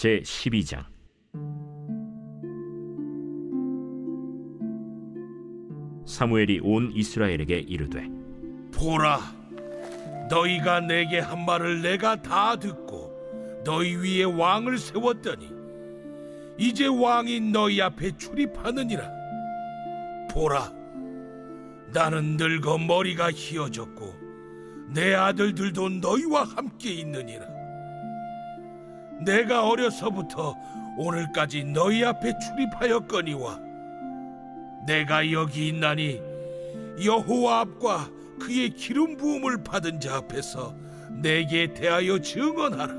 제 12장. 사무엘이 온 이스라엘에게 이르되, 보라, 너희가 내게 한 말을 내가 다 듣고 너희 위에 왕을 세웠더니 이제 왕이 너희 앞에 출입하느니라. 보라, 나는 늙어 머리가 희어졌고 내 아들들도 너희와 함께 있느니라. 내가 어려서부터 오늘까지 너희 앞에 출입하였거니와 내가 여기 있나니 여호와 앞과 그의 기름 부음을 받은 자 앞에서 내게 대하여 증언하라.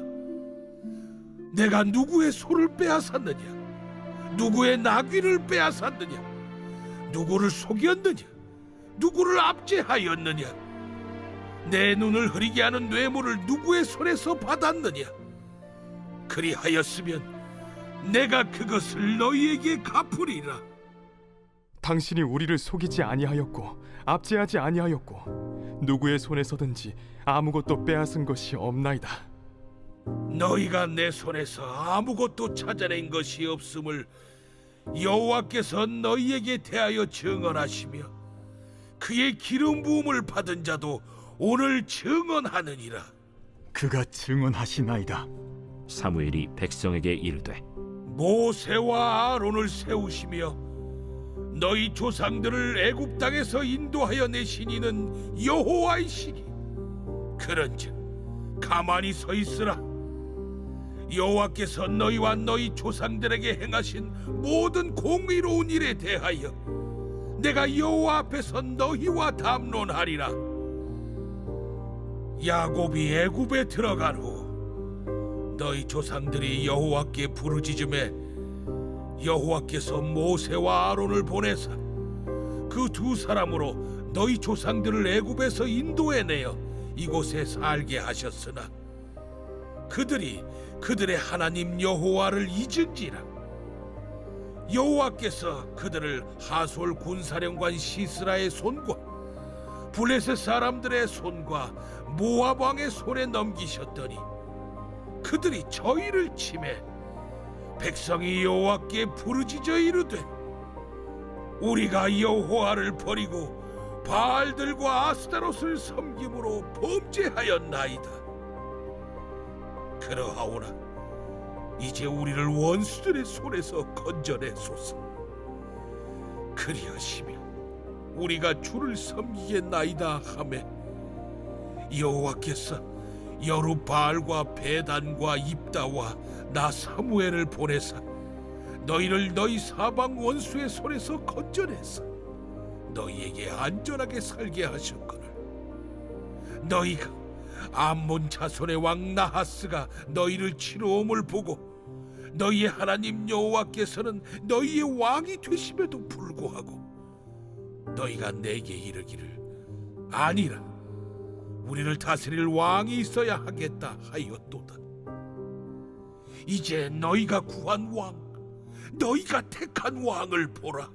내가 누구의 소를 빼앗았느냐? 누구의 나귀를 빼앗았느냐? 누구를 속였느냐? 누구를 압제하였느냐? 내 눈을 흐리게 하는 뇌물을 누구의 손에서 받았느냐? 그리하였으면 내가 그것을 너희에게 갚으리라. 당신이 우리를 속이지 아니하였고 압제하지 아니하였고 누구의 손에서든지 아무것도 빼앗은 것이 없나이다. 너희가 내 손에서 아무것도 찾아낸 것이 없음을 여호와께서 너희에게 대하여 증언하시며 그의 기름 부음을 받은 자도 오늘 증언하느니라. 그가 증언하시나이다. 사무엘이 백성에게 이르되, 모세와 아론을 세우시며 너희 조상들을 애굽 땅에서 인도하여 내신 이는 여호와이시니 그런즉 가만히 서 있으라. 여호와께서 너희와 너희 조상들에게 행하신 모든 공의로운 일에 대하여 내가 여호와 앞에서 너희와 담론하리라. 야곱이 애굽에 들어간 후 너희 조상들이 여호와께 부르짖음에 여호와께서 모세와 아론을 보내사 그 두 사람으로 너희 조상들을 애굽에서 인도해내어 이곳에 살게 하셨으나 그들이 그들의 하나님 여호와를 잊은지라. 여호와께서 그들을 하솔 군사령관 시스라의 손과 블레셋 사람들의 손과 모압 왕의 손에 넘기셨더니 그들이 저희를 치매 백성이 여호와께 부르짖어 이르되 우리가 여호와를 버리고 바알들과 아스타롯을 섬김으로 범죄하였나이다. 그러하오나 이제 우리를 원수들의 손에서 건져내소서. 그리하시며 우리가 주를 섬기겠나이다 하매 여호와께서 여룻바알과 베단과 입다와 나 사무엘을 보내사 너희를 너희 사방 원수의 손에서 건져내서 너희에게 안전하게 살게 하셨거늘 너희가 암몬 자손의 왕 나하스가 너희를 치러옴을 보고 너희의 하나님 여호와께서는 너희의 왕이 되심에도 불구하고 너희가 내게 이르기를 아니라 우리를 다스릴 왕이 있어야 하겠다 하였도다. 이제 너희가 구한 왕, 너희가 택한 왕을 보라.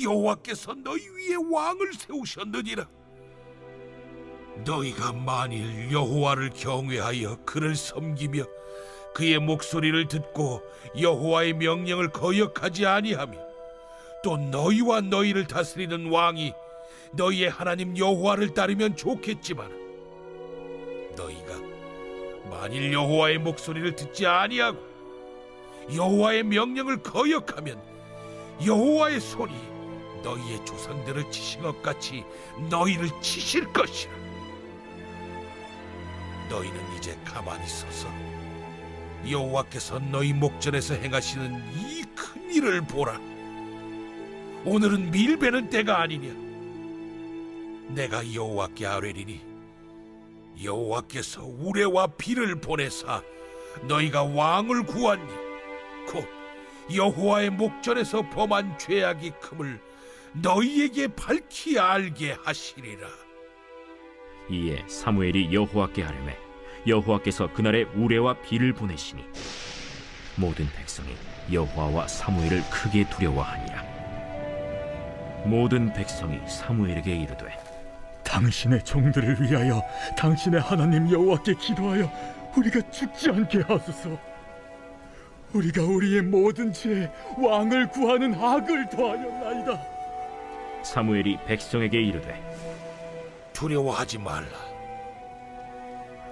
여호와께서 너희 위에 왕을 세우셨느니라. 너희가 만일 여호와를 경외하여 그를 섬기며 그의 목소리를 듣고 여호와의 명령을 거역하지 아니하며 또 너희와 너희를 다스리는 왕이 너희의 하나님 여호와를 따르면 좋겠지만 너희가 만일 여호와의 목소리를 듣지 아니하고 여호와의 명령을 거역하면 여호와의 손이 너희의 조상들을 치신 것 같이 너희를 치실 것이라. 너희는 이제 가만히 서서 여호와께서 너희 목전에서 행하시는 이 큰 일을 보라. 오늘은 밀베는 때가 아니냐. 내가 여호와께 아뢰리니 여호와께서 우레와 비를 보내사 너희가 왕을 구하니 곧 여호와의 목전에서 범한 죄악이 큼을 너희에게 밝히 알게 하시리라. 이에 사무엘이 여호와께 아뢰매 여호와께서 그날에 우레와 비를 보내시니 모든 백성이 여호와와 사무엘을 크게 두려워하니라. 모든 백성이 사무엘에게 이르되 당신의 종들을 위하여 당신의 하나님 여호와께 기도하여 우리가 죽지 않게 하소서. 우리가 우리의 모든 죄 왕을 구하는 악을 더하였나이다. 사무엘이 백성에게 이르되 두려워하지 말라.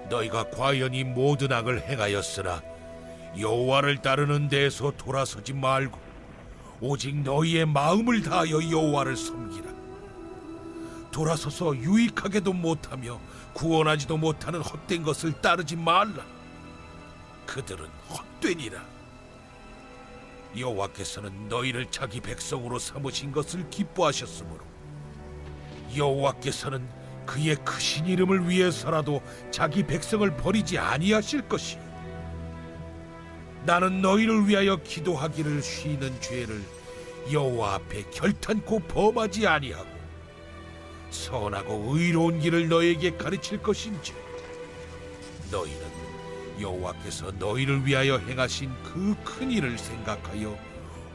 너희가 과연 이 모든 악을 행하였으나 여호와를 따르는 데에서 돌아서지 말고 오직 너희의 마음을 다하여 여호와를 섬기라. 돌아서서 유익하게도 못하며 구원하지도 못하는 헛된 것을 따르지 말라. 그들은 헛되니라. 여호와께서는 너희를 자기 백성으로 삼으신 것을 기뻐하셨으므로 여호와께서는 그의 크신 이름을 위해서라도 자기 백성을 버리지 아니하실 것이요 나는 너희를 위하여 기도하기를 쉬는 죄를 여호와 앞에 결탄코 범하지 아니하고 선하고 의로운 길을 너희에게 가르칠 것인지 너희는 여호와께서 너희를 위하여 행하신 그 큰 일을 생각하여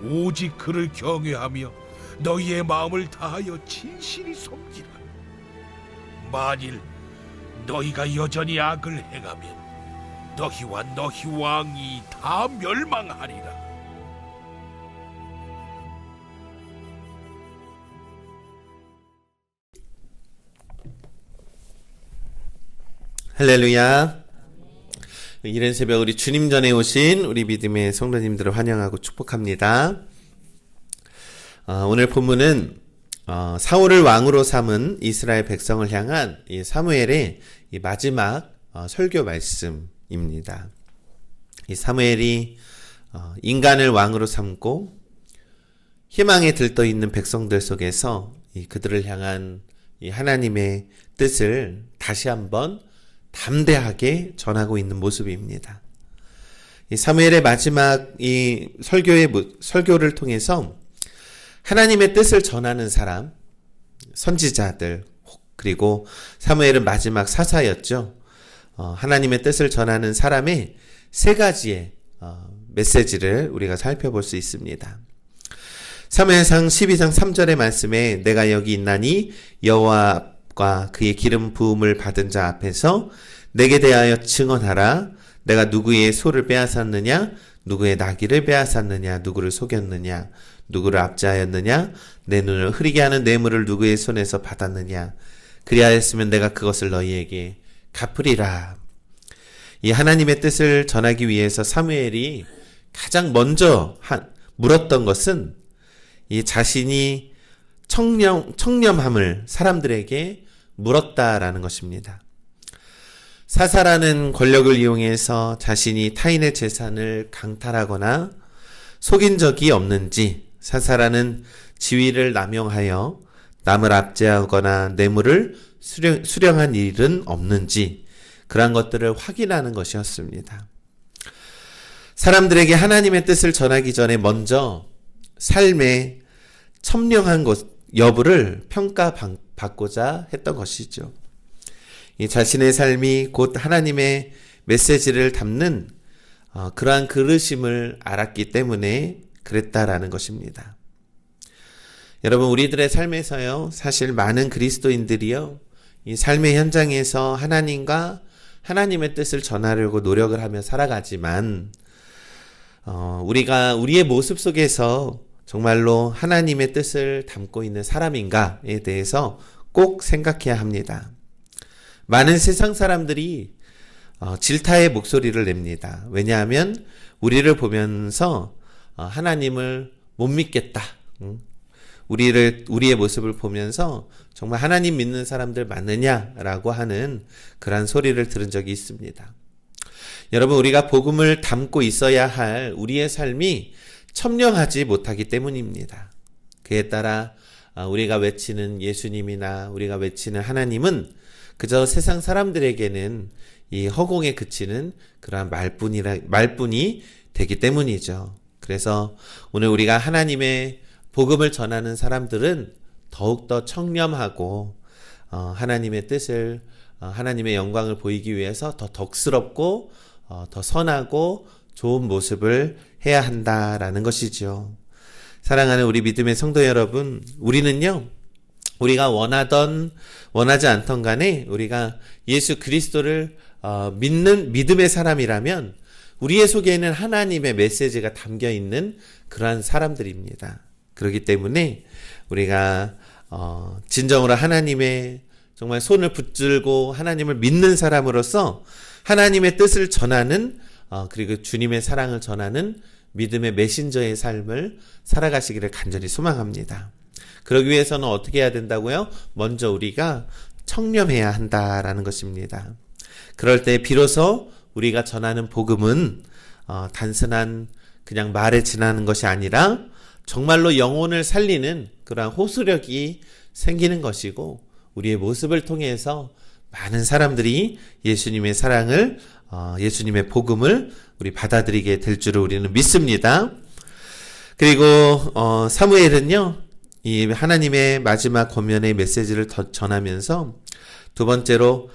오직 그를 경외하며 너희의 마음을 다하여 진실이 섬기라. 만일 너희가 여전히 악을 행하면 너희와 너희 왕이 다 멸망하리라. 할렐루야. 이른 새벽 우리 주님 전에 오신 우리 믿음의 성도님들을 환영하고 축복합니다. 오늘 본문은 사울을 왕으로 삼은 이스라엘 백성을 향한 이 사무엘의 이 마지막 설교 말씀입니다. 이 사무엘이 인간을 왕으로 삼고 희망에 들떠 있는 백성들 속에서 그들을 향한 이 하나님의 뜻을 다시 한번 담대하게 전하고 있는 모습입니다. 이 사무엘의 마지막 이 설교를 통해서 하나님의 뜻을 전하는 사람, 선지자들, 그리고 사무엘은 마지막 사사였죠. 하나님의 뜻을 전하는 사람의 세 가지의 메시지를 우리가 살펴볼 수 있습니다. 사무엘상 12장 3절의 말씀에 내가 여기 있나니 여호와과 그의 기름 부음을 받은 자 앞에서 내게 대하여 증언하라. 내가 누구의 소를 빼앗았느냐, 누구의 나귀를 빼앗았느냐, 누구를 속였느냐, 누구를 압제하였느냐, 내 눈을 흐리게 하는 뇌물을 누구의 손에서 받았느냐, 그리하였으면 내가 그것을 너희에게 갚으리라. 이 하나님의 뜻을 전하기 위해서 사무엘이 가장 먼저 물었던 것은 이 자신이 청렴함을 사람들에게 물었다라는 것입니다. 사사라는 권력을 이용해서 자신이 타인의 재산을 강탈하거나 속인 적이 없는지, 사사라는 지위를 남용하여 남을 압제하거나 뇌물을 수령한 일은 없는지, 그러한 것들을 확인하는 것이었습니다. 사람들에게 하나님의 뜻을 전하기 전에 먼저 삶의 청렴한 것 여부를 평가받고자 했던 것이죠. 이 자신의 삶이 곧 하나님의 메시지를 담는 그러한 그릇임을 알았기 때문에 그랬다라는 것입니다. 여러분, 우리들의 삶에서요, 사실 많은 그리스도인들이요, 이 삶의 현장에서 하나님과 하나님의 뜻을 전하려고 노력을 하며 살아가지만, 우리가 우리의 모습 속에서 정말로 하나님의 뜻을 담고 있는 사람인가에 대해서 꼭 생각해야 합니다. 많은 세상 사람들이 질타의 목소리를 냅니다. 왜냐하면 우리를 보면서 하나님을 못 믿겠다. 우리의 모습을 보면서 정말 하나님 믿는 사람들 맞느냐라고 하는 그런 소리를 들은 적이 있습니다. 여러분, 우리가 복음을 담고 있어야 할 우리의 삶이 청렴하지 못하기 때문입니다. 그에 따라 우리가 외치는 예수님이나 우리가 외치는 하나님은 그저 세상 사람들에게는 이 허공에 그치는 그러한 말뿐이 되기 때문이죠. 그래서 오늘 우리가 하나님의 복음을 전하는 사람들은 더욱더 청렴하고 하나님의 뜻을, 하나님의 영광을 보이기 위해서 더 덕스럽고 더 선하고 좋은 모습을 해야 한다라는 것이죠. 사랑하는 우리 믿음의 성도 여러분, 우리는요, 우리가 원하지 않던 간에 우리가 예수 그리스도를 믿는 믿음의 사람이라면 우리의 속에는 하나님의 메시지가 담겨 있는 그러한 사람들입니다. 그렇기 때문에 우리가 진정으로 하나님의 정말 손을 붙들고 하나님을 믿는 사람으로서 하나님의 뜻을 전하는 그리고 주님의 사랑을 전하는 믿음의 메신저의 삶을 살아가시기를 간절히 소망합니다. 그러기 위해서는 어떻게 해야 된다고요? 먼저 우리가 청렴해야 한다라는 것입니다. 그럴 때 비로소 우리가 전하는 복음은 단순한 그냥 말에 지나는 것이 아니라 정말로 영혼을 살리는 그러한 호소력이 생기는 것이고 우리의 모습을 통해서 많은 사람들이 예수님의 사랑을 예수님의 복음을 우리 받아들이게 될 줄을 우리는 믿습니다. 그리고 사무엘은요, 이 하나님의 마지막 권면의 메시지를 더 전하면서 두 번째로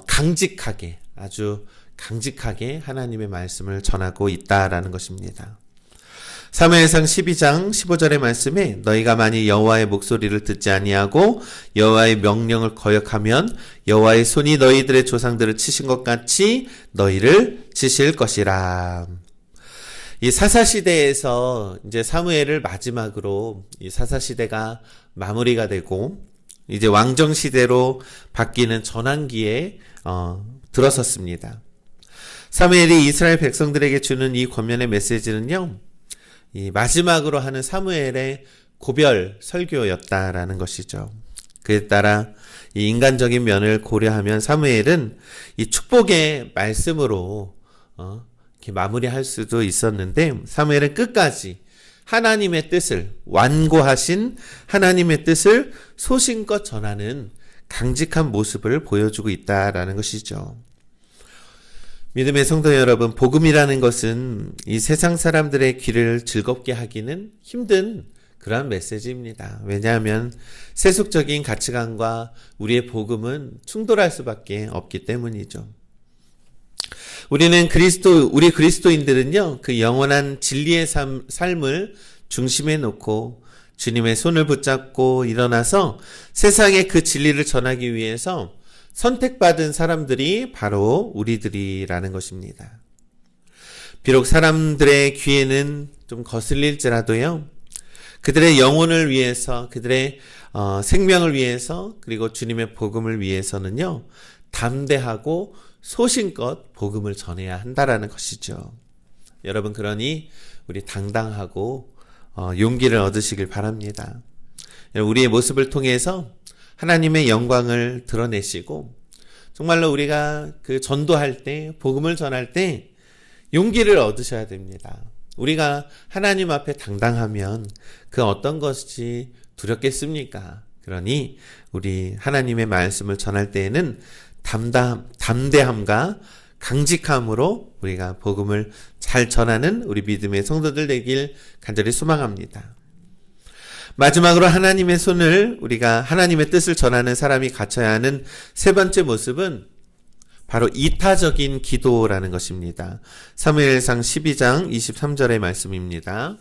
강직하게, 아주 강직하게 하나님의 말씀을 전하고 있다라는 것입니다. 사무엘상 12장 15절의 말씀에 너희가 만일 여호와의 목소리를 듣지 아니하고 여호와의 명령을 거역하면 여호와의 손이 너희들의 조상들을 치신 것 같이 너희를 치실 것이라. 이 사사시대에서 이제 사무엘을 마지막으로 이 사사시대가 마무리가 되고 이제 왕정시대로 바뀌는 전환기에 들어섰습니다. 사무엘이 이스라엘 백성들에게 주는 이 권면의 메시지는요, 이 마지막으로 하는 사무엘의 고별 설교였다라는 것이죠. 그에 따라 이 인간적인 면을 고려하면 사무엘은 이 축복의 말씀으로 이렇게 마무리할 수도 있었는데 사무엘은 끝까지 하나님의 뜻을, 완고하신 하나님의 뜻을 소신껏 전하는 강직한 모습을 보여주고 있다라는 것이죠. 믿음의 성도 여러분, 복음이라는 것은 이 세상 사람들의 귀를 즐겁게 하기는 힘든 그러한 메시지입니다. 왜냐하면 세속적인 가치관과 우리의 복음은 충돌할 수밖에 없기 때문이죠. 우리 그리스도인들은요, 그 영원한 진리의 삶을 중심에 놓고 주님의 손을 붙잡고 일어나서 세상에 그 진리를 전하기 위해서 선택받은 사람들이 바로 우리들이라는 것입니다. 비록 사람들의 귀에는 좀 거슬릴지라도요, 그들의 영혼을 위해서, 그들의 생명을 위해서, 그리고 주님의 복음을 위해서는요, 담대하고 소신껏 복음을 전해야 한다라는 것이죠. 여러분, 그러니 우리 당당하고 용기를 얻으시길 바랍니다. 우리의 모습을 통해서 하나님의 영광을 드러내시고 정말로 우리가 그 전도할 때, 복음을 전할 때 용기를 얻으셔야 됩니다. 우리가 하나님 앞에 당당하면 그 어떤 것이 두렵겠습니까? 그러니 우리 하나님의 말씀을 전할 때에는 담대함과 강직함으로 우리가 복음을 잘 전하는 우리 믿음의 성도들 되길 간절히 소망합니다. 마지막으로 하나님의 손을, 우리가 하나님의 뜻을 전하는 사람이 갖춰야 하는 세 번째 모습은 바로 이타적인 기도라는 것입니다. 사무엘상 12장 23절의 말씀입니다.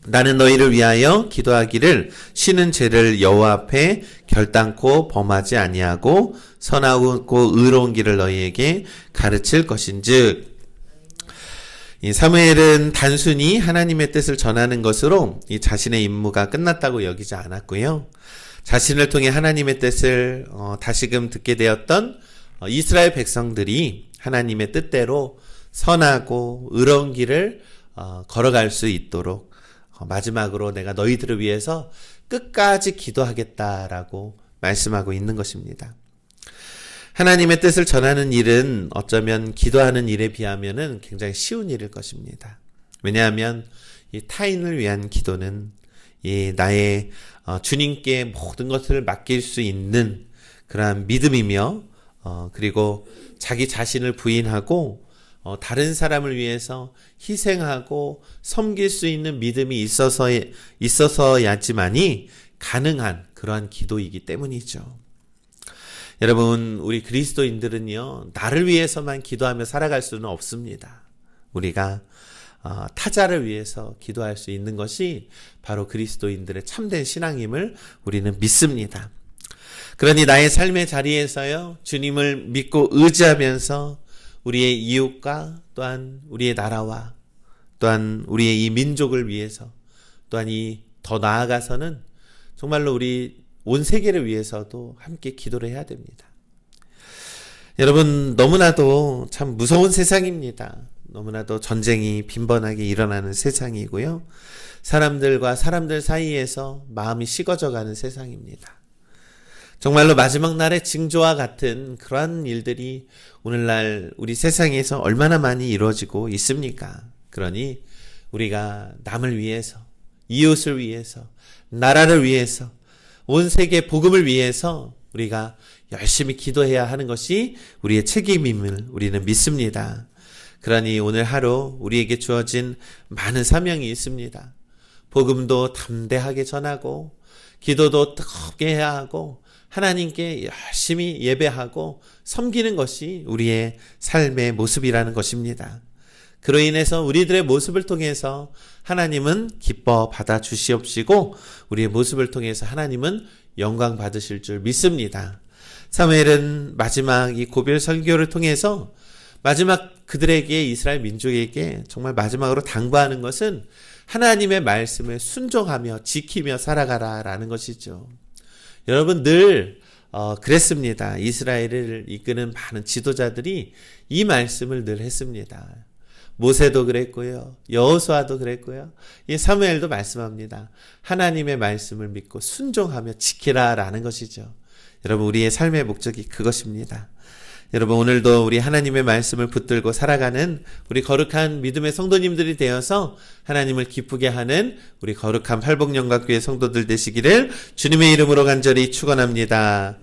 나는 너희를 위하여 기도하기를 쉬는 죄를 여호와 앞에 결단코 범하지 아니하고 선하고 의로운 길을 너희에게 가르칠 것인즉. 이 사무엘은 단순히 하나님의 뜻을 전하는 것으로 이 자신의 임무가 끝났다고 여기지 않았고요. 자신을 통해 하나님의 뜻을 다시금 듣게 되었던 이스라엘 백성들이 하나님의 뜻대로 선하고 의로운 길을 걸어갈 수 있도록 마지막으로 내가 너희들을 위해서 끝까지 기도하겠다라고 말씀하고 있는 것입니다. 하나님의 뜻을 전하는 일은 어쩌면 기도하는 일에 비하면은 굉장히 쉬운 일일 것입니다. 왜냐하면 이 타인을 위한 기도는 이 나의 주님께 모든 것을 맡길 수 있는 그러한 믿음이며 그리고 자기 자신을 부인하고 다른 사람을 위해서 희생하고 섬길 수 있는 믿음이 있어서야지만이 가능한 그러한 기도이기 때문이죠. 여러분, 우리 그리스도인들은요, 나를 위해서만 기도하며 살아갈 수는 없습니다. 우리가 타자를 위해서 기도할 수 있는 것이 바로 그리스도인들의 참된 신앙임을 우리는 믿습니다. 그러니 나의 삶의 자리에서요, 주님을 믿고 의지하면서 우리의 이웃과 또한 우리의 나라와 또한 우리의 이 민족을 위해서 또한 이 더 나아가서는 정말로 우리 온 세계를 위해서도 함께 기도를 해야 됩니다. 여러분, 너무나도 참 무서운 세상입니다. 너무나도 전쟁이 빈번하게 일어나는 세상이고요. 사람들과 사람들 사이에서 마음이 식어져가는 세상입니다. 정말로 마지막 날의 징조와 같은 그러한 일들이 오늘날 우리 세상에서 얼마나 많이 이루어지고 있습니까? 그러니 우리가 남을 위해서, 이웃을 위해서, 나라를 위해서, 온 세계 복음을 위해서 우리가 열심히 기도해야 하는 것이 우리의 책임임을 우리는 믿습니다. 그러니 오늘 하루 우리에게 주어진 많은 사명이 있습니다. 복음도 담대하게 전하고 기도도 뜨겁게 해야 하고 하나님께 열심히 예배하고 섬기는 것이 우리의 삶의 모습이라는 것입니다. 그로 인해서 우리들의 모습을 통해서 하나님은 기뻐 받아 주시옵시고 우리의 모습을 통해서 하나님은 영광 받으실 줄 믿습니다. 사무엘은 마지막 이 고별 설교를 통해서 마지막 그들에게, 이스라엘 민족에게 정말 마지막으로 당부하는 것은 하나님의 말씀에 순종하며 지키며 살아가라라는 것이죠. 여러분, 늘 그랬습니다. 이스라엘을 이끄는 많은 지도자들이 이 말씀을 늘 했습니다. 모세도 그랬고요. 여호수아도 그랬고요. 이 사무엘도 말씀합니다. 하나님의 말씀을 믿고 순종하며 지키라라는 것이죠. 여러분, 우리의 삶의 목적이 그것입니다. 여러분, 오늘도 우리 하나님의 말씀을 붙들고 살아가는 우리 거룩한 믿음의 성도님들이 되어서 하나님을 기쁘게 하는 우리 거룩한 팔복영각교회 성도들 되시기를 주님의 이름으로 간절히 축원합니다.